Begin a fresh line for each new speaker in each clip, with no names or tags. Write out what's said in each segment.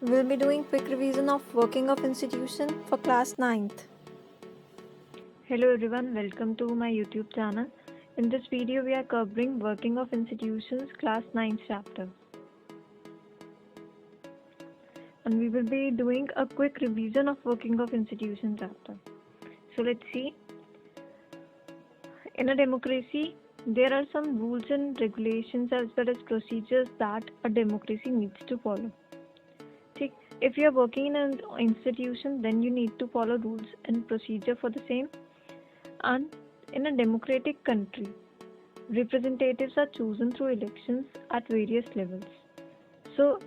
We'll be doing quick revision of working of institution for class 9th. Hello everyone, welcome to my YouTube channel. In this video we are covering working of institutions class 9th chapter. And we will be doing a quick revision of working of institution chapter. So let's see. In a democracy, there are some rules and regulations as well as procedures that a democracy needs to follow. If you are working in an institution, then you need to follow rules and procedure for the same. And in a democratic country, representatives are chosen through elections at various levels. So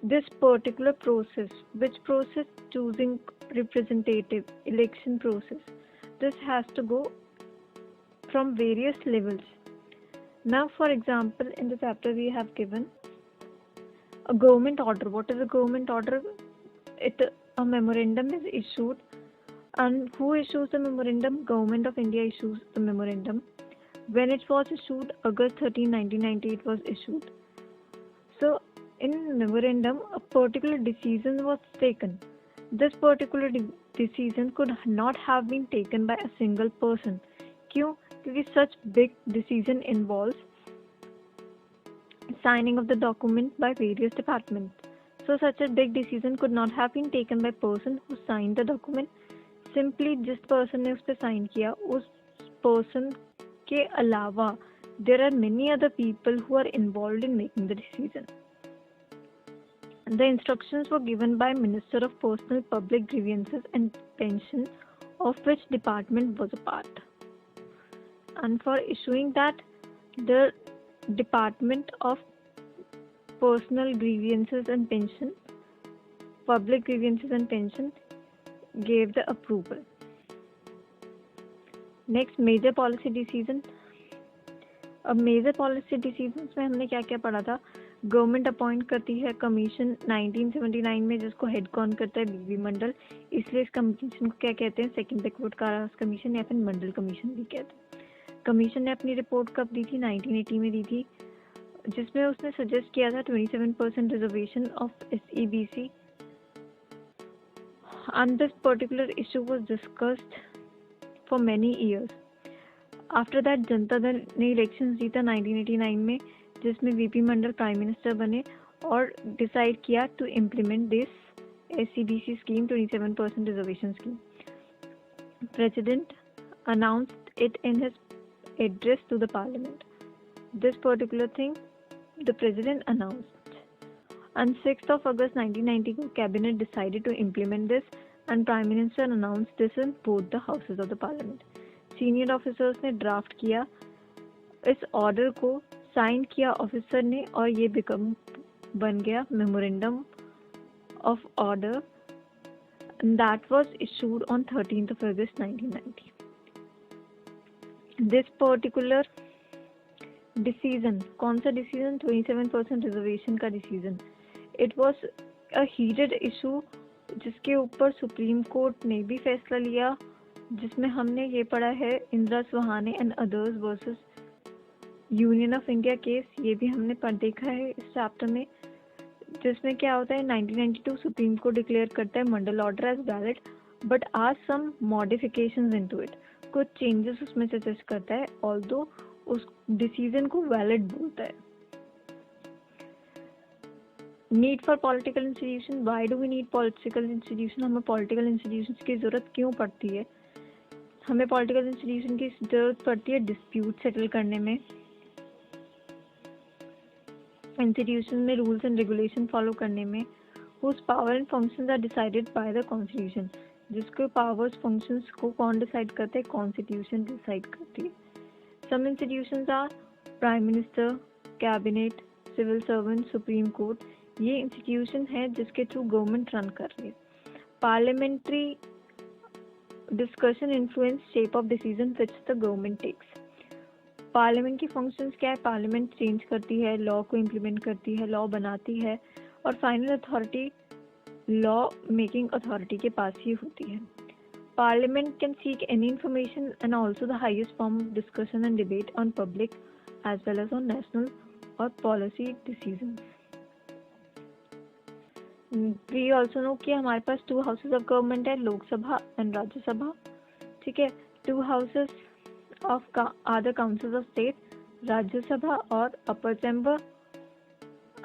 this particular process, which process choosing representative election process, this has to go from various levels. Now for example, in the chapter we have given a government order. What is a government order? A memorandum is issued, and who issues the memorandum? Government of India issues the memorandum. When it was issued, August 13, 1990, it was issued. So in memorandum, a particular decision was taken. This particular decision could not have been taken by a single person. क्यों? क्योंकि such big decision involves signing of the document by various departments. So such a big decision could not have been taken by person who signed the document. Simply जिस person ने उस पर sign किया, उस person के अलावा there are many other people who are involved in making the decision. The instructions were given by Minister of Personal Public Grievances and Pension, of which department was a part. And for issuing that, the Department of Personal Grievances and Pension, Public Grievances and Pension gave the approval. Next, major policy decision. अब major policy decisions में हमने क्या क्या पढ़ा था? Government appoint करती है commission 1979 में, जिसको हेड कौन करता है? बीवी मंडल. इसलिए इस कमीशन को क्या कहते हैं? सेकंड बैकवर्ड कास्ट कमीशन या फिर मंडल कमीशन भी कहते हैं. कमीशन ने अपनी रिपोर्ट कब दी थी? 1980 में दी थी, जिसमें उसने सजेस्ट किया था 27% reservation of SEBC. And this particular issue was discussed for many years. After that Janata Dal ने इलेक्शन जीता 1989 में, जिसमें VP मंडल प्राइम मिनिस्टर बने और डिसाइड किया to implement this SEBC scheme, 27% reservation scheme. President announced it in his address to the parliament. This particular thing the president announced. On 6th of August 1990, cabinet decided to implement this and prime minister announced this in both the houses of the parliament. Senior officers ने draft किया, इस order को sign किया officer ने, और ये बन गया memorandum of order. That was issued on 13th of August 1990. This particular decision, कौन सा डिसीजन? 27% रिजर्वेशन का decision. It was a heated issue, जिसके ऊपर सुप्रीम कोर्ट ने भी फैसला लिया, जिसमें हमने ये पढ़ा है Indira Sawhney and others versus Union of India case. ये भी हमने पढ़ देखा है इस चैप्टर में, जिसमें क्या होता है 1992 सुप्रीम कोर्ट डिक्लेयर करता है Mandal order as valid but adds some modifications into it. कुछ चेंजेस उसमें सजेस्ट करता है, ऑल्दो उस डिसीजन को वैलिड बोलता है. Need for political institution. Why do we need political institution? हमें पॉलिटिकल इंस्टीट्यूशंस की जरूरत क्यों पड़ती है? हमें पॉलिटिकल इंस्टीट्यूशन की जरूरत पड़ती है डिस्प्यूट सेटल करने में, इंस्टीट्यूशन में रूल्स एंड रेगुलेशन फॉलो करने में, whose power and functions are decided by the constitution. जिसके पावर्स फंक्शंस को कौन डिसाइड करते हैं? कॉन्स्टिट्यूशन डिसाइड करती है. Some institutions are prime minister, cabinet, civil servant, supreme court. ये इंस्टीट्यूशन है जिसके थ्रू गवर्नमेंट रन कर रही है. Parliamentary discussion influence shape of decision which the government takes. Parliament की फंक्शंस क्या है? पार्लियामेंट चेंज करती है, लॉ को इम्प्लीमेंट करती है, लॉ बनाती है, और final authority law making authority के पास ही होती है. Parliament can seek any information and also the highest form of discussion and debate on public as well as on national और policy decision. We also know कि हमारे पास 2 houses of government है, Lok Sabha and Rajya Sabha, ठीक है। 2 houses of are the councils of state, Rajya Sabha और upper chamber,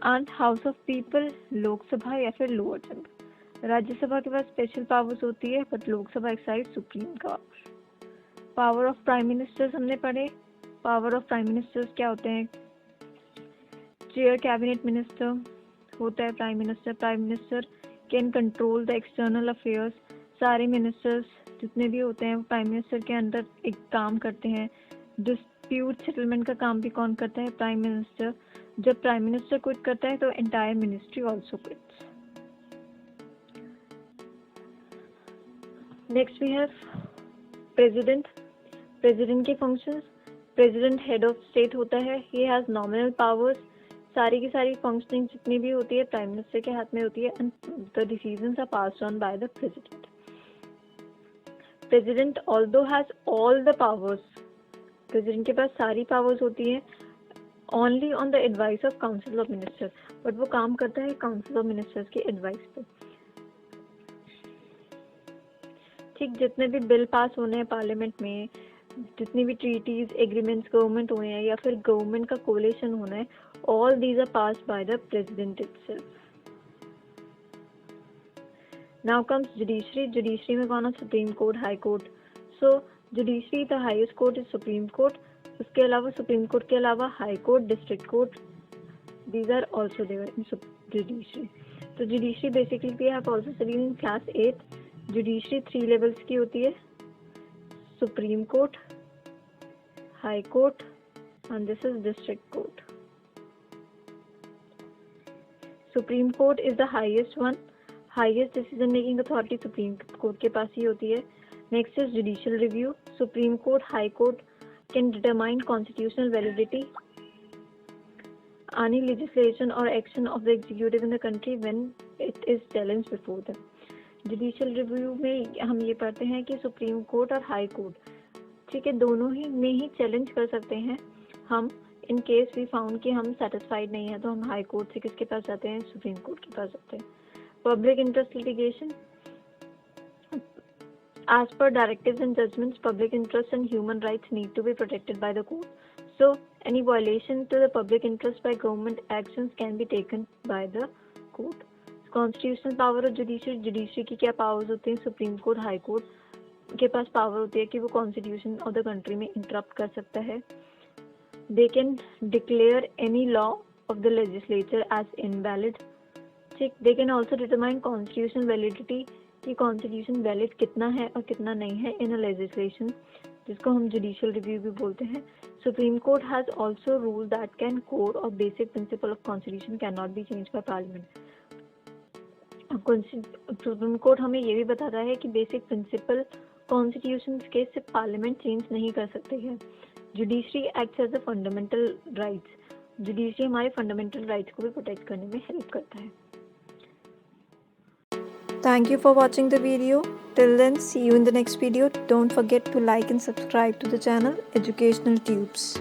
and house of people, Lok Sabha या फिर lower chamber. Rajya Sabha के पास स्पेशल पावर्स होती है, बट लोकसभा एक्साइज सुप्रीम का। पावर ऑफ प्राइम मिनिस्टर्स हमने पढ़े। पावर ऑफ प्राइम मिनिस्टर्स क्या होते हैं? चेयर कैबिनेट मिनिस्टर होता है prime minister. Prime minister can control the external affairs. सारे मिनिस्टर्स जितने भी होते हैं वो प्राइम मिनिस्टर के अंदर एक काम करते हैं। डिस्प्यूट सेटलमेंट का काम भी कौन करता है? Prime minister. जब प्राइम मिनिस्टर क्विट करता है तो entire ministry also quits. Next we have president. President के functions. President head of state होता है। He has nominal powers. सारी की सारी फंक्शनिंग जितनी भी होती है प्राइम मिनिस्टर के हाथ में होती है, and the decisions are passed on by the president. President although has all the powers, president के पास सारी पावर्स होती हैं, only on the advice of council of ministers, but वो काम करता है काउंसिल ऑफ मिनिस्टर्स की एडवाइस पे। ठीक, जितने भी बिल पास होने हैं पार्लियामेंट में, जितनी भी ट्रीटीज एग्रीमेंट्स गवर्नमेंट हुए हैं या फिर गवर्नमेंट का कोलेशन होना है, all these are passed by the president itself. Now comes judiciary. Judiciary में कौन है? Supreme court, high court. So judiciary the highest court is supreme court. उसके अलावा सुप्रीम कोर्ट के अलावा high court, district court, these are also there in judiciary. तो judiciary basically we have also studied in class 8। Judiciary 3 levels की होती है, supreme court, high court, and this is district court. Supreme Court is the highest one. Highest decision making authority Supreme Court के पास ही होती है. Next is judicial review. Supreme Court, High Court can determine constitutional validity, any legislation or action of the executive in the country when it is challenged before them. Judicial review में हम ये पढ़ते हैं कि सुप्रीम कोर्ट और high court, ठीक है, दोनों ही में ही चैलेंज कर सकते हैं हम। इन केस वी फाउंड कि हम सेटिस्फाइड नहीं है तो हम हाई कोर्ट से किसके पास जाते हैं? सुप्रीम कोर्ट के पास जाते हैं। Public interest litigation, as per directives and judgments, public interests and human rights need to be protected by the court. So any violation to the public interest by government actions can be taken by the court. Constitutional power of judiciary. Judiciary की क्या powers होती हैं? Supreme court, high court के पास power होती है कि वो constitution of the country में इंटरप्ट कर सकता है। They can declare any law of the legislature as invalid. ठीक, they can also determine constitutional validity कि constitution valid कितना है और कितना नहीं है in a legislation, जिसको हम judicial review भी बोलते हैं। Supreme Court has also ruled that can core or basic principle of constitution cannot be changed by parliament. Supreme court हमें ये भी बताता है कि बेसिक प्रिंसिपल कॉन्स्टिट्यूशन के सिर्फ पार्लियामेंट चेंज नहीं कर सकते हैं। Judiciary acts as a fundamental rights. Judiciary हमारे फंडामेंटल राइट्स को भी प्रोटेक्ट करने में हेल्प करता है। Thank you for watching the video. Till then, see you in the next video. Don't forget to like and subscribe to the channel Educational Tubes.